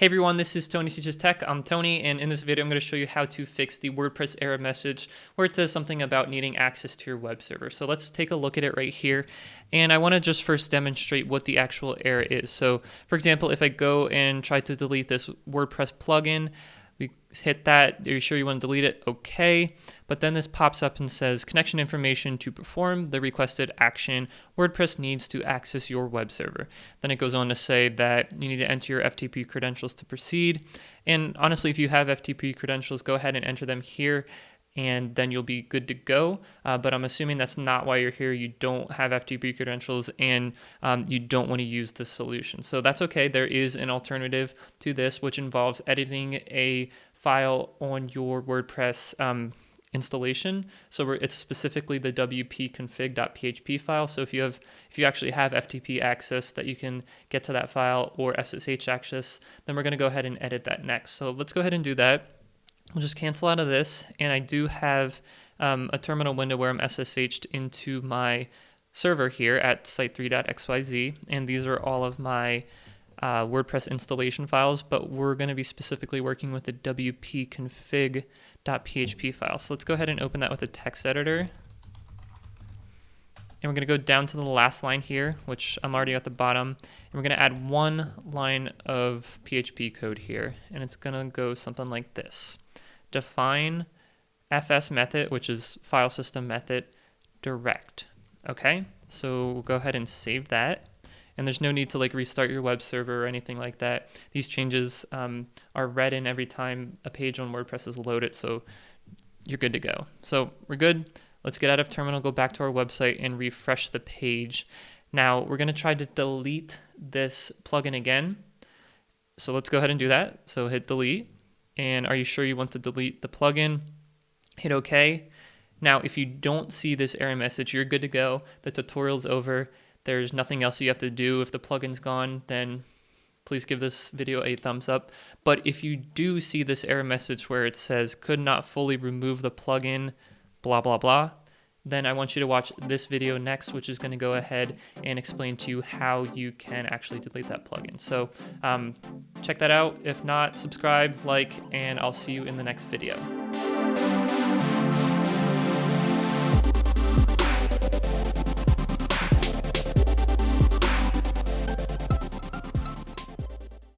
Hey everyone, this is Tony Teaches Tech. I'm Tony, and in this video I'm going to show you how to fix the WordPress error message where it says something about needing access to your web server. So let's take a look at it right here, and I want to just first demonstrate what the actual error is. So for example, if I go and try to delete this WordPress plugin, we hit that. Are you sure you want to delete it? Okay. But then this pops up and says connection information to perform the requested action. WordPress needs to access your web server. Then it goes on to say that you need to enter your FTP credentials to proceed. And honestly, if you have FTP credentials, go ahead and enter them here, and then you'll be good to go. But I'm assuming that's not why you're here. You don't have FTP credentials, and you don't want to use this solution. So that's okay. There is an alternative to this, which involves editing a file on your WordPress installation. So it's specifically the wp-config.php file. So if you actually have FTP access that you can get to that file, or SSH access, then we're going to go ahead and edit that next. So let's go ahead and do that. We'll just cancel out of this, and I do have a terminal window where I'm SSH'd into my server here at site3.xyz, and these are all of my WordPress installation files, but we're going to be specifically working with the wp-config.php file. So let's go ahead and open that with a text editor. And we're going to go down to the last line here, which I'm already at the bottom. And we're going to add one line of PHP code here. And it's going to go something like this. Define fs method, which is file system method, direct. Okay, so we'll go ahead and save that. And there's no need to restart your web server or anything like that. These changes are read in every time a page on WordPress is loaded, so you're good to go. So we're good. Let's get out of terminal, go back to our website, and refresh the page. Now we're going to try to delete this plugin again. So let's go ahead and do that. So hit delete. And are you sure you want to delete the plugin? Hit OK. Now if you don't see this error message, you're good to go. The tutorial's over. There's nothing else you have to do. If the plugin's gone, then please give this video a thumbs up. But if you do see this error message where it says could not fully remove the plugin, blah, blah, blah, then I want you to watch this video next, which is going to go ahead and explain to you how you can actually delete that plugin. So check that out. If not, subscribe, like, and I'll see you in the next video.